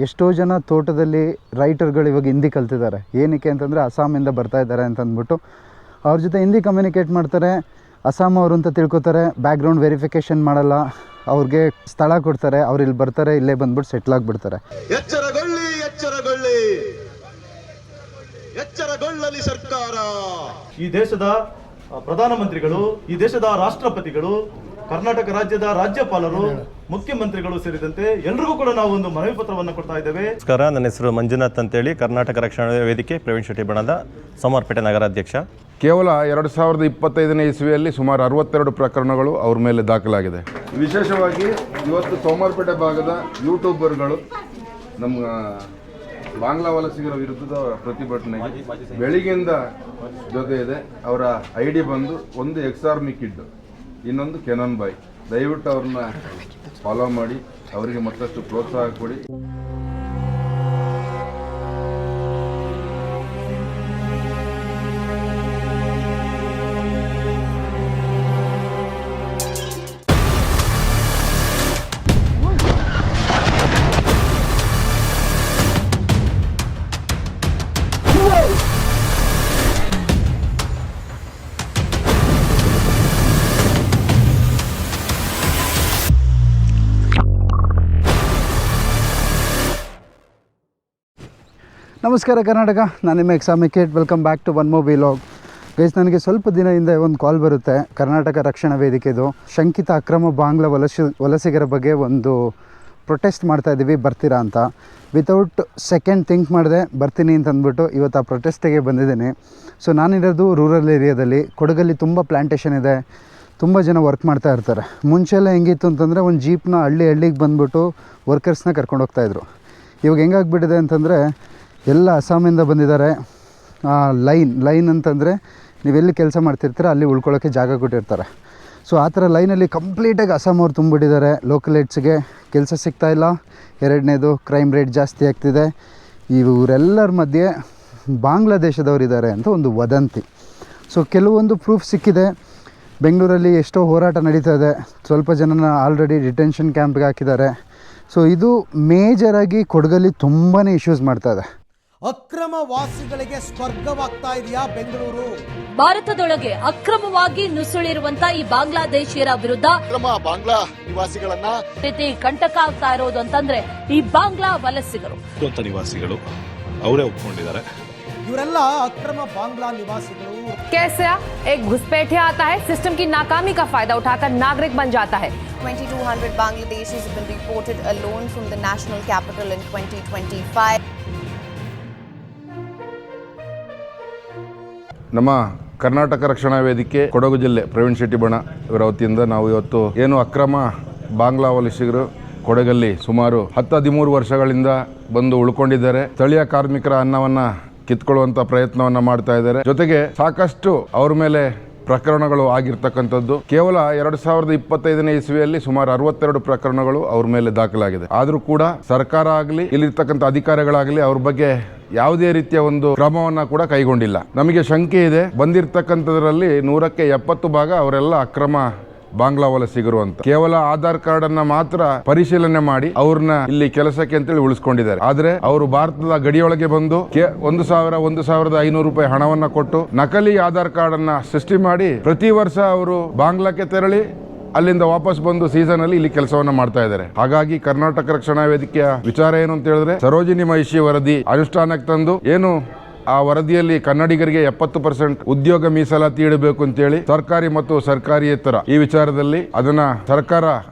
ಎಷ್ಟೋ ಜನ ತೋಟದಲ್ಲಿ ರೈಟರ್ಗಳು ಇವಾಗ ಹಿಂದಿ ಕಲ್ತಿದ್ದಾರೆ. ಏನಕ್ಕೆ ಅಂತಂದರೆ ಅಸ್ಸಾಮಿಂದ ಬರ್ತಾ ಇದ್ದಾರೆ ಅಂತ ಅಂದ್ಬಿಟ್ಟು ಅವ್ರ ಜೊತೆ ಹಿಂದಿ ಕಮ್ಯುನಿಕೇಟ್ ಮಾಡ್ತಾರೆ. ಅಸ್ಸಾಂ ಅವರು ಅಂತ ತಿಳ್ಕೊತಾರೆ, ಬ್ಯಾಕ್ಗ್ರೌಂಡ್ ವೆರಿಫಿಕೇಷನ್ ಮಾಡಲ್ಲ, ಅವ್ರಿಗೆ ಸ್ಥಳ ಕೊಡ್ತಾರೆ, ಅವ್ರು ಇಲ್ಲಿ ಬರ್ತಾರೆ, ಇಲ್ಲೇ ಬಂದ್ಬಿಟ್ಟು ಸೆಟ್ಲ್ ಆಗಿಬಿಡ್ತಾರೆ. ಎಚ್ಚರಗೊಳ್ಳಿ ಎಚ್ಚರಗೊಳ್ಳಿ ಎಚ್ಚರಗೊಳ್ಳಲಿ ಸರ್ಕಾರ. ಈ ದೇಶದ ಪ್ರಧಾನಮಂತ್ರಿಗಳು, ಈ ದೇಶದ ರಾಷ್ಟ್ರಪತಿಗಳು, ಕರ್ನಾಟಕ ರಾಜ್ಯದ ರಾಜ್ಯಪಾಲರು, ಮುಖ್ಯಮಂತ್ರಿಗಳು ಸೇರಿದಂತೆ ಎಲ್ರಿಗೂ ಕೂಡ ನಾವು ಒಂದು ಮನವಿ ಪತ್ರವನ್ನು ಕೊಡ್ತಾ ಇದ್ದೇವೆ. ನಮಸ್ಕಾರ, ನನ್ನ ಹೆಸರು ಮಂಜುನಾಥ್ ಅಂತೇಳಿ, ಕರ್ನಾಟಕ ರಕ್ಷಣಾ ವೇದಿಕೆ ಪ್ರವೀಣ್ ಶೆಟ್ಟಿ ಬಣದ ಸೋಮವಾರಪೇಟೆ ನಗರಾಧ್ಯಕ್ಷ. ಕೇವಲ 2025ನೇ ಇಸ್ವಿಯಲ್ಲಿ ಸುಮಾರು 62 ಪ್ರಕರಣಗಳು ಅವ್ರ ಮೇಲೆ ದಾಖಲಾಗಿದೆ. ವಿಶೇಷವಾಗಿ ಇವತ್ತು ಸೋಮವಾರಪೇಟೆ ಭಾಗದ ಯೂಟ್ಯೂಬರ್ಗಳು ನಮ್ಮ ಬಾಂಗ್ಲಾ ವಲಸಿಗರ ವಿರುದ್ಧದ ಪ್ರತಿಭಟನೆ ಬೆಳಿಗ್ಗೆಯಿಂದ ಜೊತೆ ಇದೆ. ಅವರ ID ಬಂದು ಒಂದು ಎಕ್ಸ್ ಆರ್ಮಿ ಕಿಡ್, ಇನ್ನೊಂದು ಕೆನನ್ ಬಾಯ್. ದಯವಿಟ್ಟು ಅವ್ರನ್ನ ಫಾಲೋ ಮಾಡಿ, ಅವರಿಗೆ ಮತ್ತಷ್ಟು ಪ್ರೋತ್ಸಾಹ ಕೊಡಿ. ನಮಸ್ಕಾರ ಕರ್ನಾಟಕ, ನಾನು ನಿಮ್ಮ ಎಕ್ಸಾಮಿ ಕೇಟ್. Welcome back to one more vlog. Guys, ನನಗೆ ಸ್ವಲ್ಪ ದಿನದಿಂದ ಒಂದು ಕಾಲ್ ಬರುತ್ತೆ ಕರ್ನಾಟಕ ರಕ್ಷಣಾ ವೇದಿಕೆದು. ಶಂಕಿತ ಅಕ್ರಮ ಬಾಂಗ್ಲಾ ವಲಸಿಗರ ಬಗ್ಗೆ ಒಂದು ಪ್ರೊಟೆಸ್ಟ್ ಮಾಡ್ತಾಯಿದ್ದೀವಿ, ಬರ್ತೀರಾ ಅಂತ. ವಿತೌಟ್ ಸೆಕೆಂಡ್ ಥಿಂಕ್ ಮಾಡಿದೆ, ಬರ್ತೀನಿ ಅಂತ ಅಂದ್ಬಿಟ್ಟು ಇವತ್ತು ಆ ಪ್ರೊಟೆಸ್ಟಿಗೆ ಬಂದಿದ್ದೀನಿ. ಸೊ ನಾನಿರೋದು ರೂರಲ್ ಏರಿಯಾದಲ್ಲಿ. ಕೊಡಗಲ್ಲಿ ತುಂಬ ಪ್ಲ್ಯಾಂಟೇಷನ್ ಇದೆ, ತುಂಬ ಜನ ವರ್ಕ್ ಮಾಡ್ತಾ ಇರ್ತಾರೆ. ಮುಂಚೆಲ್ಲ ಹೆಂಗಿತ್ತು ಅಂತಂದರೆ ಒಂದು ಜೀಪ್ನ ಹಳ್ಳಿಗೆ ಬಂದ್ಬಿಟ್ಟು ವರ್ಕರ್ಸ್ನ ಕರ್ಕೊಂಡು ಹೋಗ್ತಾಯಿದ್ರು. ಇವಾಗ ಹೆಂಗಾಗ್ಬಿಟ್ಟಿದೆ ಅಂತಂದರೆ ಎಲ್ಲ ಅಸ್ಸಾಮಿಂದ ಬಂದಿದ್ದಾರೆ. ಲೈನ್ ಅಂತಂದರೆ ನೀವೆಲ್ಲಿ ಕೆಲಸ ಮಾಡ್ತಿರ್ತೀರ ಅಲ್ಲಿ ಉಳ್ಕೊಳ್ಳೋಕ್ಕೆ ಜಾಗ ಕೊಟ್ಟಿರ್ತಾರೆ. ಸೊ ಆ ಥರ ಲೈನಲ್ಲಿ ಕಂಪ್ಲೀಟಾಗಿ ಅಸ್ಸಾಂ ಅವ್ರು ತುಂಬಿಟ್ಟಿದ್ದಾರೆ. ಲೋಕಲ್ ಏಡ್ಸ್ಗೆ ಕೆಲಸ ಸಿಗ್ತಾಯಿಲ್ಲ. ಎರಡನೇದು, ಕ್ರೈಮ್ ರೇಟ್ ಜಾಸ್ತಿ ಆಗ್ತಿದೆ. ಇವರೆಲ್ಲರ ಮಧ್ಯೆ ಬಾಂಗ್ಲಾದೇಶದವರಿದ್ದಾರೆ ಅಂತ ಒಂದು ವದಂತಿ. ಸೊ ಕೆಲವೊಂದು ಪ್ರೂಫ್ ಸಿಕ್ಕಿದೆ. ಬೆಂಗಳೂರಲ್ಲಿ ಎಷ್ಟೋ ಹೋರಾಟ ನಡೀತಾ ಇದೆ. ಸ್ವಲ್ಪ ಜನನ ಆಲ್ರೆಡಿ ಡಿಟೆನ್ಷನ್ ಕ್ಯಾಂಪ್ಗೆ ಹಾಕಿದ್ದಾರೆ. ಸೊ ಇದು ಮೇಜರಾಗಿ ಕೊಡಗಲ್ಲಿ ತುಂಬಾ ಇಶ್ಯೂಸ್ ಮಾಡ್ತಾ ಇದೆ. ಅಕ್ರಮ ವಾಸಿಗಳಿಗೆ ಸ್ವರ್ಗವಾಗ್ತಾ ಇದೆಯಾ ಬೆಂಗಳೂರು? ಭಾರತದೊಳಗೆ ಅಕ್ರಮವಾಗಿ ನುಸುಳಿರುವಂತ ಈ ಬಾಂಗ್ಲಾದೇಶಿಯರ ವಿರುದ್ಧ ಬಾಂಗ್ಲಾ ನಿವಾಸಿಗಳನ್ನ ರೀತಿ ಕಂಟಕ ಆಗ್ತಾ ಇರೋದು ಅಂತಂದ್ರೆ ಈ ಬಾಂಗ್ಲಾ ವಲಸಿಗರು ನಿವಾಸಿಗಳು ಅವರೇ ಒಪ್ಕೊಂಡಿದ್ದಾರೆ. ಇವರೆಲ್ಲ ಅಕ್ರಮ ಬಾಂಗ್ಲಾ ನಿವಾಸಿಗಳು. कैसे एक घुसपैठिया आता है, सिस्टम की नाकामी का फायदा उठाकर नागरिक बन जाता है. 2200 Bangladeshis have been reported alone from the national capital in 2025. ನಮ್ಮ ಕರ್ನಾಟಕ ರಕ್ಷಣಾ ವೇದಿಕೆ ಕೊಡಗು ಜಿಲ್ಲೆ ಪ್ರವೀಣ್ ಶೆಟ್ಟಿ ಬಣ ಇವರ ವತಿಯಿಂದ ನಾವು ಇವತ್ತು ಏನು ಅಕ್ರಮ ಬಾಂಗ್ಲಾ ವಲಸಿಗರು ಕೊಡಗಲ್ಲಿ ಸುಮಾರು 10-13 ವರ್ಷಗಳಿಂದ ಬಂದು ಉಳ್ಕೊಂಡಿದ್ದಾರೆ. ಸ್ಥಳೀಯ ಕಾರ್ಮಿಕರ ಅನ್ನವನ್ನ ಕಿತ್ಕೊಳ್ಳುವಂತ ಪ್ರಯತ್ನವನ್ನ ಮಾಡ್ತಾ ಇದ್ದಾರೆ. ಜೊತೆಗೆ ಸಾಕಷ್ಟು ಅವ್ರ ಮೇಲೆ ಪ್ರಕರಣಗಳು ಆಗಿರ್ತಕ್ಕಂಥದ್ದು. ಕೇವಲ 2025ನೇ ಇಸ್ವಿಯಲ್ಲಿ ಸುಮಾರು 62 ಪ್ರಕರಣಗಳು ಅವ್ರ ಮೇಲೆ ದಾಖಲಾಗಿದೆ. ಆದರೂ ಕೂಡ ಸರ್ಕಾರ ಆಗಲಿ, ಇಲ್ಲಿರ್ತಕ್ಕಂಥ ಅಧಿಕಾರಿಗಳಾಗಲಿ ಅವ್ರ ಬಗ್ಗೆ ಯಾವುದೇ ರೀತಿಯ ಒಂದು ಕ್ರಮವನ್ನ ಕೂಡ ಕೈಗೊಂಡಿಲ್ಲ. ನಮಗೆ ಶಂಕೆ ಇದೆ, ಬಂದಿರತಕ್ಕಂಥದ್ರಲ್ಲಿ 100ಕ್ಕೆ 70 ಭಾಗ ಅವರೆಲ್ಲ ಅಕ್ರಮ ಬಾಂಗ್ಲಾ ವಲಸಿಗರು ಅಂತ. ಕೇವಲ ಆಧಾರ್ ಕಾರ್ಡ್ ಅನ್ನ ಮಾತ್ರ ಪರಿಶೀಲನೆ ಮಾಡಿ ಅವ್ರನ್ನ ಇಲ್ಲಿ ಕೆಲಸಕ್ಕೆ ಅಂತೇಳಿ ಉಳಿಸ್ಕೊಂಡಿದ್ದಾರೆ. ಆದ್ರೆ ಅವರು ಭಾರತದ ಗಡಿಯೊಳಗೆ ಬಂದು 1,500 ರೂಪಾಯಿ ಹಣವನ್ನ ಕೊಟ್ಟು ನಕಲಿ ಆಧಾರ್ ಕಾರ್ಡ್ ಅನ್ನ ಸೃಷ್ಟಿ ಮಾಡಿ ಪ್ರತಿ ವರ್ಷ ಅವರು ಬಾಂಗ್ಲಾಕ್ಕೆ ತೆರಳಿ ಅಲ್ಲಿಂದ ವಾಪಸ್ ಬಂದು ಸೀಸನ್ ಅಲ್ಲಿ ಇಲ್ಲಿ ಕೆಲಸವನ್ನ ಮಾಡ್ತಾ ಇದ್ದಾರೆ. ಹಾಗಾಗಿ ಕರ್ನಾಟಕ ರಕ್ಷಣಾ ವೇದಿಕೆಯ ವಿಚಾರ ಏನು ಅಂತ ಹೇಳಿದ್ರೆ, ಸರೋಜಿನಿ ಮಹಿಷಿ ವರದಿ ಅನುಷ್ಠಾನಕ್ಕೆ ತಂದು ಏನು ಆ ವರದಿಯಲ್ಲಿ ಕನ್ನಡಿಗರಿಗೆ 70% ಉದ್ಯೋಗ ಮೀಸಲಾತಿ ಇಡಬೇಕು ಅಂತೇಳಿ ಸರ್ಕಾರಿ ಮತ್ತು ಸರ್ಕಾರಿಯೇತರ ಈ ವಿಚಾರದಲ್ಲಿ ಅದನ್ನ ಸರ್ಕಾರ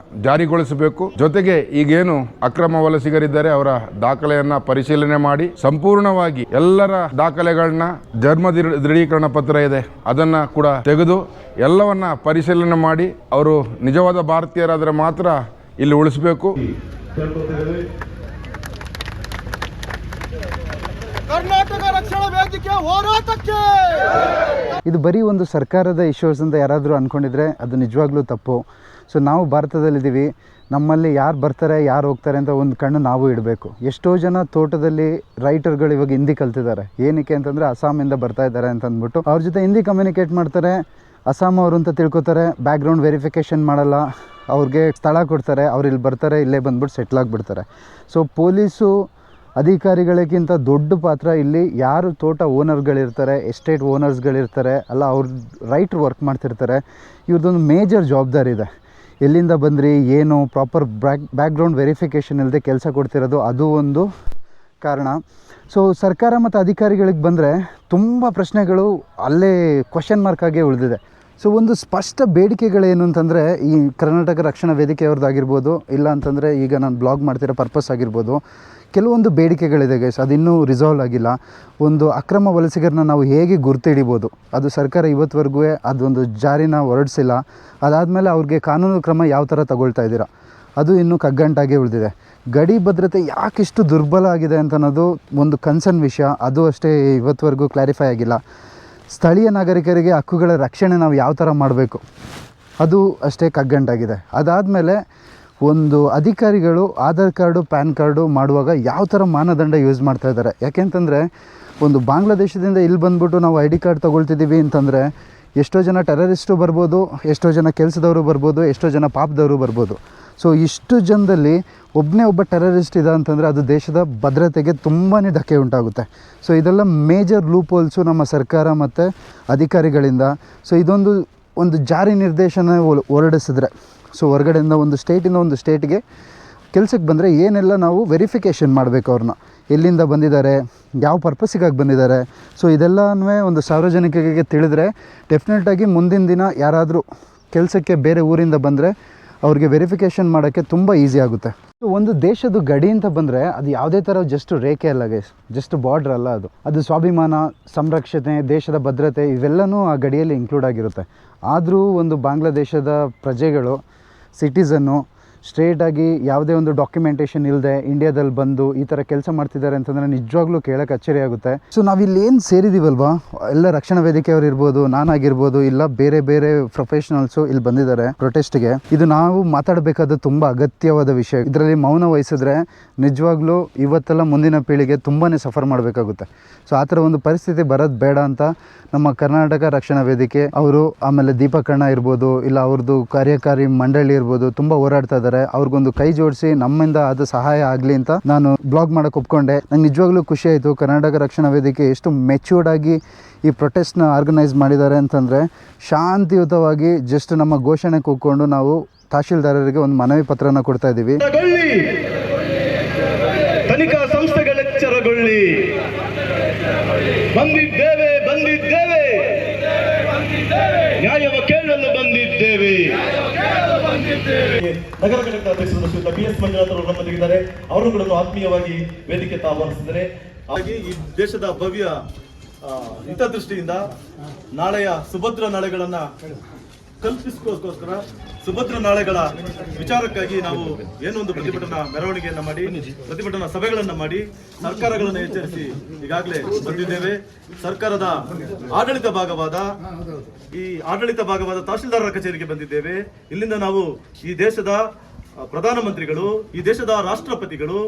ಜಾರಿಗೊಳಿಸಬೇಕು. ಜೊತೆಗೆ ಈಗೇನು ಅಕ್ರಮ ವಲಸಿಗರಿದ್ದಾರೆ ಅವರ ದಾಖಲೆಯನ್ನ ಪರಿಶೀಲನೆ ಮಾಡಿ ಸಂಪೂರ್ಣವಾಗಿ ಎಲ್ಲರ ದಾಖಲೆಗಳನ್ನ, ಜನ್ಮ ದೃಢೀಕರಣ ಪತ್ರ ಇದೆ ಅದನ್ನ ಕೂಡ ತೆಗೆದು ಎಲ್ಲವನ್ನ ಪರಿಶೀಲನೆ ಮಾಡಿ ಅವರು ನಿಜವಾದ ಭಾರತೀಯರಾದರೆ ಮಾತ್ರ ಇಲ್ಲಿ ಉಳಿಸಬೇಕು. ಕರ್ನಾಟಕ ರಕ್ಷಣಾ ವೇದಿಕೆ ಹೋರಾಟಕ್ಕೆ. ಇದು ಬರೀ ಒಂದು ಸರ್ಕಾರದ ಇಶ್ಯೂಸ್ ಅಂತ ಯಾರಾದರೂ ಅಂದ್ಕೊಂಡಿದ್ರೆ ಅದು ನಿಜವಾಗ್ಲೂ ತಪ್ಪು. ಸೊ ನಾವು ಭಾರತದಲ್ಲಿದ್ದೀವಿ, ನಮ್ಮಲ್ಲಿ ಯಾರು ಬರ್ತಾರೆ ಯಾರು ಹೋಗ್ತಾರೆ ಅಂತ ಒಂದು ಕಣ್ಣು ನಾವು ಇಡಬೇಕು. ಎಷ್ಟೋ ಜನ ತೋಟದಲ್ಲಿ ರೈಟರ್ಗಳು ಇವಾಗ ಹಿಂದಿ ಕಲ್ತಿದ್ದಾರೆ. ಏನಕ್ಕೆ ಅಂತಂದರೆ ಅಸ್ಸಾಮಿಂದ ಬರ್ತಾ ಇದ್ದಾರೆ ಅಂತ ಅಂದ್ಬಿಟ್ಟು ಅವ್ರ ಜೊತೆ ಹಿಂದಿ ಕಮ್ಯುನಿಕೇಟ್ ಮಾಡ್ತಾರೆ, ಅಸ್ಸಾಂ ಅವರು ಅಂತ ತಿಳ್ಕೊತಾರೆ, ಬ್ಯಾಕ್ಗ್ರೌಂಡ್ ವೆರಿಫಿಕೇಷನ್ ಮಾಡಲ್ಲ, ಅವ್ರಿಗೆ ಸ್ಥಳ ಕೊಡ್ತಾರೆ, ಅವ್ರು ಇಲ್ಲಿ ಬರ್ತಾರೆ, ಇಲ್ಲೇ ಬಂದ್ಬಿಟ್ಟು ಸೆಟ್ಲ್ ಆಗಿಬಿಡ್ತಾರೆ. ಸೊ ಪೊಲೀಸು ಅಧಿಕಾರಿಗಳಿಗಿಂತ ದೊಡ್ಡ ಪಾತ್ರ ಇಲ್ಲಿ ಯಾರು ತೋಟ ಓನರ್ಗಳಿರ್ತಾರೆ, ಎಸ್ಟೇಟ್ ಓನರ್ಸ್ಗಳಿರ್ತಾರೆ ಅಲ್ಲ, ಅವ್ರ ರೈಟ್ರು ವರ್ಕ್ ಮಾಡ್ತಿರ್ತಾರೆ, ಇವ್ರದ್ದೊಂದು ಮೇಜರ್ ಜವಾಬ್ದಾರಿ ಇದೆ. ಎಲ್ಲಿಂದ ಬಂದ್ರಿ ಏನು ಪ್ರಾಪರ್ ಬ್ಯಾಕ್ಗ್ರೌಂಡ್ ವೆರಿಫಿಕೇಷನ್ ಇಲ್ಲದೆ ಕೆಲಸ ಕೊಡ್ತಿರೋದು ಅದು ಒಂದು ಕಾರಣ. ಸೊ ಸರ್ಕಾರ ಮತ್ತು ಅಧಿಕಾರಿಗಳಿಗೆ ಬಂದರೆ ತುಂಬ ಪ್ರಶ್ನೆಗಳು ಅಲ್ಲೇ ಕ್ವಶನ್ ಮಾರ್ಕ್ ಆಗೇ ಉಳಿದಿದೆ. ಸೊ ಒಂದು ಸ್ಪಷ್ಟ ಬೇಡಿಕೆಗಳೇನು ಅಂತಂದರೆ, ಈ ಕರ್ನಾಟಕ ರಕ್ಷಣಾ ವೇದಿಕೆಯವ್ರದ್ದಾಗಿರ್ಬೋದು, ಇಲ್ಲ ಅಂತಂದರೆ ಈಗ ನಾನು ಬ್ಲಾಗ್ ಮಾಡ್ತಿರೋ ಪರ್ಪಸ್ ಆಗಿರ್ಬೋದು, ಕೆಲವೊಂದು ಬೇಡಿಕೆಗಳಿದೆ ಗೈಸ್, ಅದಿನ್ನೂ ರಿಸಾಲ್ವ್ ಆಗಿಲ್ಲ. ಒಂದು ಅಕ್ರಮ ವಲಸಿಗರನ್ನ ನಾವು ಹೇಗೆ ಗುರುತಿಡಿಬೋದು, ಅದು ಸರ್ಕಾರ ಇವತ್ತುವರೆಗೂ ಅದೊಂದು ಜಾರಿನ ಹೊರಡಿಸಿಲ್ಲ. ಅದಾದಮೇಲೆ ಅವ್ರಿಗೆ ಕಾನೂನು ಕ್ರಮ ಯಾವ ಥರ ತಗೊಳ್ತಾ ಇದ್ದೀರಾ, ಅದು ಇನ್ನೂ ಕಗ್ಗಂಟಾಗೆ ಉಳಿದಿದೆ. ಗಡಿ ಭದ್ರತೆ ಯಾಕಿಷ್ಟು ದುರ್ಬಲ ಆಗಿದೆ ಅಂತ ಅನ್ನೋದು ಒಂದು ಕನ್ಸರ್ನ್ ವಿಷಯ, ಅದು ಅಷ್ಟೇ ಇವತ್ತುವರೆಗೂ ಕ್ಲಾರಿಫೈ ಆಗಿಲ್ಲ. ಸ್ಥಳೀಯ ನಾಗರಿಕರಿಗೆ ಹಕ್ಕುಗಳ ರಕ್ಷಣೆ ನಾವು ಯಾವ ಥರ ಮಾಡಬೇಕು, ಅದು ಅಷ್ಟೇ ಕಗ್ಗಂಟಾಗಿದೆ. ಅದಾದಮೇಲೆ ಒಂದು ಅಧಿಕಾರಿಗಳು ಆಧಾರ್ ಕಾರ್ಡು ಪ್ಯಾನ್ ಕಾರ್ಡು ಮಾಡುವಾಗ ಯಾವ ಥರ ಮಾನದಂಡ ಯೂಸ್ ಮಾಡ್ತಾ ಇದ್ದಾರೆ. ಯಾಕೆಂತಂದರೆ ಒಂದು ಬಾಂಗ್ಲಾದೇಶದಿಂದ ಇಲ್ಲಿ ಬಂದ್ಬಿಟ್ಟು ನಾವು ID ಕಾರ್ಡ್ ತೊಗೊಳ್ತಿದ್ದೀವಿ ಅಂತಂದರೆ ಎಷ್ಟೋ ಜನ ಟೆರರಿಸ್ಟು ಬರ್ಬೋದು, ಎಷ್ಟೋ ಜನ ಕೆಲಸದವರು ಬರ್ಬೋದು, ಎಷ್ಟೋ ಜನ ಪಾಪದವರು ಬರ್ಬೋದು. ಸೊ ಇಷ್ಟು ಜನದಲ್ಲಿ ಒಬ್ಬ ಟೆರರಿಸ್ಟ್ ಇದೆ ಅಂತಂದರೆ ಅದು ದೇಶದ ಭದ್ರತೆಗೆ ತುಂಬಾ ಧಕ್ಕೆ ಉಂಟಾಗುತ್ತೆ. ಸೊ ಇದೆಲ್ಲ ಮೇಜರ್ ಲೂಪ್ ಹೋಲ್ಸು ನಮ್ಮ ಸರ್ಕಾರ ಮತ್ತು ಅಧಿಕಾರಿಗಳಿಂದ. ಸೊ ಒಂದು ಜಾರಿ ನಿರ್ದೇಶನ ಹೊರಡಿಸಿದ್ರೆ, ಸೊ ಹೊರಗಡೆಯಿಂದ ಒಂದು ಸ್ಟೇಟಿಂದ ಒಂದು ಸ್ಟೇಟ್ಗೆ ಕೆಲಸಕ್ಕೆ ಬಂದರೆ ಏನೆಲ್ಲ ನಾವು ವೆರಿಫಿಕೇಷನ್ ಮಾಡಬೇಕು, ಅವ್ರನ್ನ ಎಲ್ಲಿಂದ ಬಂದಿದ್ದಾರೆ, ಯಾವ ಪರ್ಪಸ್ಸಿಗಾಗಿ ಬಂದಿದ್ದಾರೆ. ಸೊ ಇದೆಲ್ಲವೂ ಒಂದು ಸಾರ್ವಜನಿಕರಿಗೆ ತಿಳಿದ್ರೆ ಡೆಫಿನೆಟಾಗಿ ಮುಂದಿನ ದಿನ ಯಾರಾದರೂ ಕೆಲಸಕ್ಕೆ ಬೇರೆ ಊರಿಂದ ಬಂದರೆ ಅವ್ರಿಗೆ ವೆರಿಫಿಕೇಷನ್ ಮಾಡೋಕ್ಕೆ ತುಂಬ ಈಸಿ ಆಗುತ್ತೆ. ಒಂದು ದೇಶದ ಗಡಿ ಅಂತ ಬಂದರೆ ಅದು ಯಾವುದೇ ಥರ ಜಸ್ಟ್ ರೇಖೆ ಅಲ್ಲ ಗೈಸ್, ಜಸ್ಟ್ ಬಾರ್ಡ್ರ್ ಅಲ್ಲ, ಅದು ಸ್ವಾಭಿಮಾನ, ಸಂರಕ್ಷಣೆ, ದೇಶದ ಭದ್ರತೆ ಇವೆಲ್ಲವೂ ಆ ಗಡಿಯಲ್ಲಿ ಇನ್ಕ್ಲೂಡ್ ಆಗಿರುತ್ತೆ. ಆದರೂ ಒಂದು ಬಾಂಗ್ಲಾದೇಶದ ಪ್ರಜೆಗಳು, ಸಿಟಿಸನ್ನು ಸ್ಟ್ರೇಟಾಗಿ ಯಾವುದೇ ಒಂದು ಡಾಕ್ಯುಮೆಂಟೇಷನ್ ಇಲ್ಲದೆ ಇಂಡಿಯಾದಲ್ಲಿ ಬಂದು ಈ ಥರ ಕೆಲಸ ಮಾಡ್ತಿದ್ದಾರೆ ಅಂತಂದರೆ ನಿಜವಾಗ್ಲೂ ಕೇಳೋಕ್ಕೆ ಅಚ್ಚರಿ ಆಗುತ್ತೆ. ಸೊ ನಾವಿಲ್ಲಿ ಏನು ಸೇರಿದ್ದೀವಲ್ವಾ, ಎಲ್ಲ ರಕ್ಷಣಾ ವೇದಿಕೆಯವರು ಇರ್ಬೋದು, ನಾನಾಗಿರ್ಬೋದು, ಇಲ್ಲ ಬೇರೆ ಬೇರೆ ಪ್ರೊಫೆಷನಲ್ಸು ಇಲ್ಲಿ ಬಂದಿದ್ದಾರೆ ಪ್ರೊಟೆಸ್ಟ್ಗೆ. ಇದು ನಾವು ಮಾತಾಡಬೇಕಾದ ತುಂಬ ಅಗತ್ಯವಾದ ವಿಷಯ. ಇದರಲ್ಲಿ ಮೌನ ವಹಿಸಿದ್ರೆ ನಿಜವಾಗ್ಲೂ ಇವತ್ತೆಲ್ಲ ಮುಂದಿನ ಪೀಳಿಗೆ ತುಂಬಾ ಸಫರ್ ಮಾಡಬೇಕಾಗುತ್ತೆ. ಸೊ ಆ ಥರ ಒಂದು ಪರಿಸ್ಥಿತಿ ಬರೋದು ಬೇಡ ಅಂತ ನಮ್ಮ ಕರ್ನಾಟಕ ರಕ್ಷಣಾ ವೇದಿಕೆ ಅವರು, ಆಮೇಲೆ ದೀಪಕಣ್ಣ ಇರ್ಬೋದು, ಇಲ್ಲ ಅವ್ರದ್ದು ಕಾರ್ಯಕಾರಿ ಮಂಡಳಿ ಇರ್ಬೋದು, ತುಂಬ ಹೋರಾಡ್ತಾ ಇದ್ದಾರೆ. ಅವ್ರಿಗೊಂದು ಕೈ ಜೋಡಿಸಿ ನಮ್ಮಿಂದ ಅದು ಸಹಾಯ ಆಗಲಿ ಅಂತ ನಾನು ಬ್ಲಾಗ್ ಮಾಡೋಕ್ಕೆ ಒಪ್ಕೊಂಡೆ. ನಂಗೆ ನಿಜವಾಗ್ಲೂ ಖುಷಿ ಆಯಿತು. ಕರ್ನಾಟಕ ರಕ್ಷಣಾ ವೇದಿಕೆ ಎಷ್ಟು ಮೆಚ್ಯೂರ್ಡ್ ಆಗಿ ಈ ಪ್ರೊಟೆಸ್ಟ್ನ ಆರ್ಗನೈಸ್ ಮಾಡಿದ್ದಾರೆ ಅಂತಂದರೆ, ಶಾಂತಿಯುತವಾಗಿ ಜಸ್ಟ್ ನಮ್ಮ ಘೋಷಣೆ ಕೂತ್ಕೊಂಡು ನಾವು ತಹಶೀಲ್ದಾರರಿಗೆ ಒಂದು ಮನವಿ ಪತ್ರನ ಕೊಡ್ತಾ ಇದ್ದೀವಿ. ತನಿಖಾ ಸಂಸ್ಥೆಗಳ ಎಚ್ಚರಗೊಳ್ಳಿ, ಬಂದಿದ್ದೇವೆ ನ್ಯಾಯವ ಕೇಳಲು ಬಂದಿದ್ದೇವೆ. ನಗರ ಘಟಕದ ಅಧ್ಯಕ್ಷರಾದ ಶ್ರೀಯುತ BS ಮಂಜುನಾಥ್ ಅವರು ನಮ್ಮೊಂದಿಗಿದ್ದಾರೆ. ಅವರುಗಳನ್ನು ಆತ್ಮೀಯವಾಗಿ ವೇದಿಕೆ ಆಹ್ವಾನಿಸಿದ್ದಾರೆ. ಹಾಗೆ ಈ ದೇಶದ ಭವ್ಯ ಹಿತದೃಷ್ಟಿಯಿಂದ ನಾಳೆಯ ಸುಭದ್ರ ನಾಳೆಗಳನ್ನ ಕಲ್ಪಿಸಿಕೋಸ್ಕರ, ಸುಭದ್ರ ನಾಳೆಗಳ ವಿಚಾರಕ್ಕಾಗಿ ನಾವು ಏನೊಂದು ಪ್ರತಿಭಟನಾ ಮೆರವಣಿಗೆಯನ್ನ ಮಾಡಿ, ಪ್ರತಿಭಟನಾ ಸಭೆಗಳನ್ನ ಮಾಡಿ ಸರ್ಕಾರಗಳನ್ನು ಎಚ್ಚರಿಸಿ ಈಗಾಗಲೇ ಬಂದಿದ್ದೇವೆ. ಸರ್ಕಾರದ ಆಡಳಿತ ಭಾಗವಾದ ತಹಶೀಲ್ದಾರರ ಕಚೇರಿಗೆ ಬಂದಿದ್ದೇವೆ. ಇಲ್ಲಿಂದ ನಾವು ಈ ದೇಶದ ಪ್ರಧಾನಮಂತ್ರಿಗಳು, ಈ ದೇಶದ ರಾಷ್ಟ್ರಪತಿಗಳು,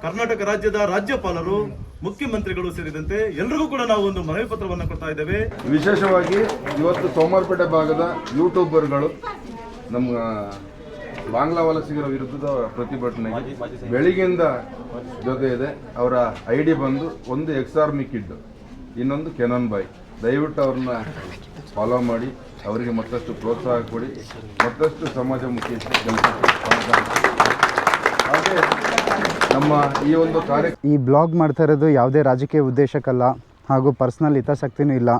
ಕರ್ನಾಟಕ ರಾಜ್ಯದ ರಾಜ್ಯಪಾಲರು, ಮುಖ್ಯಮಂತ್ರಿಗಳು ಸೇರಿದಂತೆ ಎಲ್ರಿಗೂ ಕೂಡ ನಾವು ಒಂದು ಮನವಿ ಪತ್ರವನ್ನು ಕೊಡ್ತಾ ಇದ್ದೇವೆ. ವಿಶೇಷವಾಗಿ ಇವತ್ತು ಸೋಮವಾರಪೇಟೆ ಭಾಗದ ಯೂಟ್ಯೂಬರ್ಗಳು ನಮ್ಮ ಬಾಂಗ್ಲಾ ವಲಸಿಗರ ವಿರುದ್ಧದ ಪ್ರತಿಭಟನೆಗೆ ಬೆಳಿಗ್ಗೆಯಿಂದ ಜೊತೆ ಇದೆ. ಅವರ ID ಬಂದು ಒಂದು ಎಕ್ಸ್-ಆರ್ಮಿ ಕಿಡ್, ಇನ್ನೊಂದು ಕೆನಾನ್ ಬಾಯ್. ದಯವಿಟ್ಟು ಅವ್ರನ್ನ ಫಾಲೋ ಮಾಡಿ, ಅವರಿಗೆ ಮತ್ತಷ್ಟು ಪ್ರೋತ್ಸಾಹ ಕೊಡಿ, ಮತ್ತಷ್ಟು ಸಮಾಜಮುಖಿ ಕೆಲಸ. ಹಾಗೆ ನಮ್ಮ ಈ ಒಂದು ಈ ಬ್ಲಾಗ್ ಮಾಡ್ತಾ ಇರೋದು ಯಾವುದೇ ರಾಜಕೀಯ ಉದ್ದೇಶಕ್ಕಲ್ಲ, ಹಾಗೂ ಪರ್ಸ್ನಲ್ ಹಿತಾಸಕ್ತಿನೂ ಇಲ್ಲ,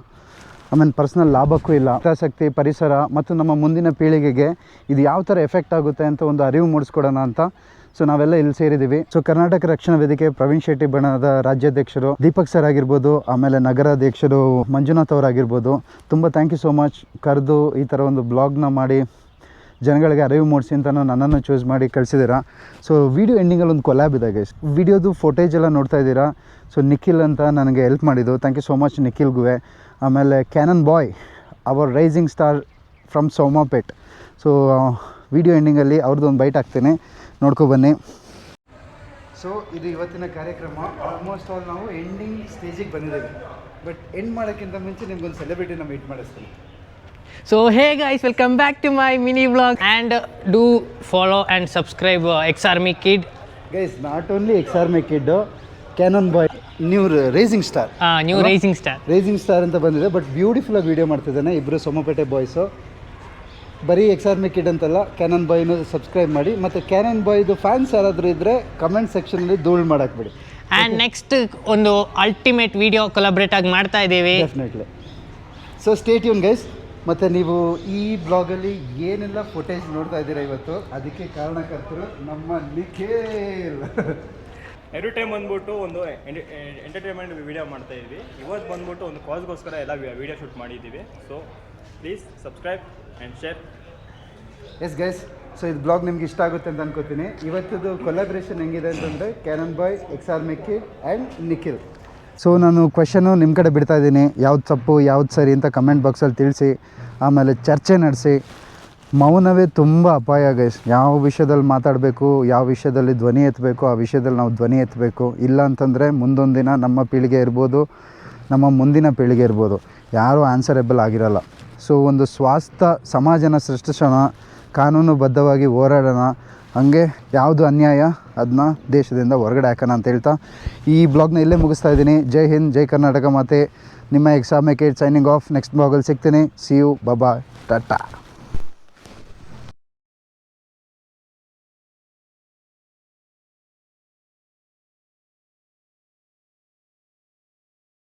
ಆಮೇಲೆ ಪರ್ಸ್ನಲ್ ಲಾಭಕ್ಕೂ ಇಲ್ಲ. ಹಿತಾಸಕ್ತಿ, ಪರಿಸರ ಮತ್ತು ನಮ್ಮ ಮುಂದಿನ ಪೀಳಿಗೆಗೆ ಇದು ಯಾವ ಥರ ಎಫೆಕ್ಟ್ ಆಗುತ್ತೆ ಅಂತ ಒಂದು ಅರಿವು ಮೂಡಿಸ್ಕೊಡೋಣ ಅಂತ ಸೊ ನಾವೆಲ್ಲ ಇಲ್ಲಿ ಸೇರಿದ್ದೀವಿ. ಸೊ ಕರ್ನಾಟಕ ರಕ್ಷಣಾ ವೇದಿಕೆ ಪ್ರವೀಣ್ ಶೆಟ್ಟಿ ಬಣದ ರಾಜ್ಯಾಧ್ಯಕ್ಷರು ದೀಪಕ್ ಸರ್ ಆಗಿರ್ಬೋದು, ಆಮೇಲೆ ನಗರಾಧ್ಯಕ್ಷರು ಮಂಜುನಾಥ್ ಅವರಾಗಿರ್ಬೋದು, ತುಂಬ ಥ್ಯಾಂಕ್ ಯು ಸೋ ಮಚ್. ಕರೆದು ಈ ಥರ ಒಂದು ಬ್ಲಾಗ್ನ ಮಾಡಿ ಜನಗಳಿಗೆ ಅರಿವು ಮೂಡಿಸಿ ಅಂತ ನನ್ನನ್ನು ಚೂಸ್ ಮಾಡಿ ಕಳಿಸಿದ್ದೀರಾ. ಸೊ ವಿಡಿಯೋ ಎಂಡಿಂಗಲ್ಲಿ ಒಂದು ಕೊಲ್ಯಾಬ್ ಇದೆ ಗೈಸ್, ವಿಡಿಯೋದು ಫೋಟೇಜ್ ಎಲ್ಲ ನೋಡ್ತಾ ಇದ್ದೀರಾ. ಸೊ ನಿಖಿಲ್ ಅಂತ ನನಗೆ ಹೆಲ್ಪ್ ಮಾಡಿದ್ದು, ಥ್ಯಾಂಕ್ ಯು ಸೋ ಮಚ್ ನಿಖಿಲ್ಗೂ. ಆಮೇಲೆ Canon boy, our rising star from Somwarpet. So video ಎಂಡಿಂಗಲ್ಲಿ ಅವ್ರದ್ದು ಒಂದು ಬೈಟ್ ಹಾಕ್ತೀನಿ, ನೋಡ್ಕೊಬನ್ನಿ. ಸೊ ಇದು ಇವತ್ತಿನ ಕಾರ್ಯಕ್ರಮ. ಆಲ್ಮೋಸ್ಟ್ ಆಲ್ ನಾವು ಎಂಡಿಂಗ್ ಸ್ಟೇಜಿಗೆ ಬಂದಿದ್ದೇವೆ. ಬಟ್ ಎಂಡ್ ಮಾಡೋಕ್ಕಿಂತ ಮುಂಚೆ ನಿಮ್ಗೊಂದು ಸೆಲೆಬ್ರಿಟಿನ ಮೀಟ್ ಮಾಡಿಸ್ತೀನಿ. So hey guys, welcome back to my mini vlog and do follow and subscribe Ex-Army Kid. Guys not only ex-army kid, cannon boy new racing star, new racing star ಅಂತ ಬಂದಿದೆ. But beautiful ಆಗಿ video ಮಾಡ್ತಿದ್ದಾನೆ. ಇಬ್ಬರು Somapete boys. ಬರೀ ex-army kid ಅಂತಲ್ಲ, cannon ಬಾಯ್ನು subscribe ಮಾಡಿ. ಮತ್ತು ಕ್ಯಾನನ್ ಬಾಯ್ದು ಫ್ಯಾನ್ಸ್ ಯಾರಾದರೂ ಇದ್ದರೆ ಕಮೆಂಟ್ ಸೆಕ್ಷನಲ್ಲಿ ಧೂಳು ಮಾಡಾಕ್ಬಿಡಿ. ಆ್ಯಂಡ್ ನೆಕ್ಸ್ಟ್ ಒಂದು ಅಲ್ಟಿಮೇಟ್ ವಿಡಿಯೋ ಕೊಲಾಬ್ರೇಟ್ ಆಗಿ ಮಾಡ್ತಾ ಇದ್ದೀವಿ. Definitely. So stay tune guys. ಮತ್ತು ನೀವು ಈ ಬ್ಲಾಗಲ್ಲಿ ಏನೆಲ್ಲ ಫುಟೇಜ್ ನೋಡ್ತಾ ಇದ್ದೀರಾ ಇವತ್ತು, ಅದಕ್ಕೆ ಕಾರಣಕರ್ತರು ನಮ್ಮ ನಿಖಿಲ್. ಎವ್ರಿ ಟೈಮ್ ಬಂದ್ಬಿಟ್ಟು ಒಂದು ಎಂಟರ್ಟೈನ್ಮೆಂಟ್ ವಿಡಿಯೋ ಮಾಡ್ತಾ ಇದ್ವಿ. ಇವತ್ತು ಬಂದ್ಬಿಟ್ಟು ಒಂದು ಕಾಸ್ಗೋಸ್ಕರ ಎಲ್ಲ ವಿಡಿಯೋ ಶೂಟ್ ಮಾಡಿದ್ದೀವಿ. So please subscribe and share. Yes guys, so ಇದು ಬ್ಲಾಗ್ ನಿಮ್ಗೆ ಇಷ್ಟ ಆಗುತ್ತೆ ಅಂತ ಅನ್ಕೋತೀನಿ. ಇವತ್ತದು ಕೊಲಾಬ್ರೇಷನ್ ಹೆಂಗಿದೆ ಅಂತಂದರೆ cannon boy, ex-army kid and Nikhil. So ನಾನು ಕ್ವೆಶನು ನಿಮ್ಮ ಕಡೆ ಬಿಡ್ತಾ ಇದ್ದೀನಿ. ಯಾವ್ದು ತಪ್ಪು ಯಾವ್ದು ಸರಿ ಅಂತ ಕಮೆಂಟ್ ಬಾಕ್ಸಲ್ಲಿ ತಿಳಿಸಿ. ಆಮೇಲೆ ಚರ್ಚೆ ನಡೆಸಿ. ಮೌನವೇ ತುಂಬ ಅಪಾಯ ಗೈಸ್. ಯಾವ ವಿಷಯದಲ್ಲಿ ಮಾತಾಡಬೇಕು, ಯಾವ ವಿಷಯದಲ್ಲಿ ಧ್ವನಿ ಎತ್ತಬೇಕು, ಆ ವಿಷಯದಲ್ಲಿ ನಾವು ಧ್ವನಿ ಎತ್ತಬೇಕು. ಇಲ್ಲ ಅಂತಂದರೆ ಮುಂದೊಂದು ದಿನ ನಮ್ಮ ಪೀಳಿಗೆ ಇರ್ಬೋದು, ನಮ್ಮ ಮುಂದಿನ ಪೀಳಿಗೆ ಇರ್ಬೋದು, ಯಾರೂ ಆನ್ಸರೇಬಲ್ ಆಗಿರಲ್ಲ. ಸೊ ಒಂದು ಸ್ವಾಸ್ಥ್ಯ ಸಮಾಜನ ಸೃಷ್ಟಿಸೋಣ, ಕಾನೂನುಬದ್ಧವಾಗಿ ಹೋರಾಡೋಣ. ಹಾಗೆ ಯಾವುದು ಅನ್ಯಾಯ ಅದನ್ನ ದೇಶದಿಂದ ಹೊರಗಡೆ ಹಾಕೋಣ ಅಂತ ಹೇಳ್ತಾ ಈ ಬ್ಲಾಗ್ನ ಇಲ್ಲೇ ಮುಗಿಸ್ತಾ ಇದ್ದೀನಿ. ಜೈ ಹಿಂದ್, ಜೈ ಕರ್ನಾಟಕ ಮಾತೆ. ನಿಮ್ಮ ex army kid signing off. Next ಬ್ಲಾಗಲ್ಲಿ ಸಿಗ್ತೀನಿ. See you, bye, Tata.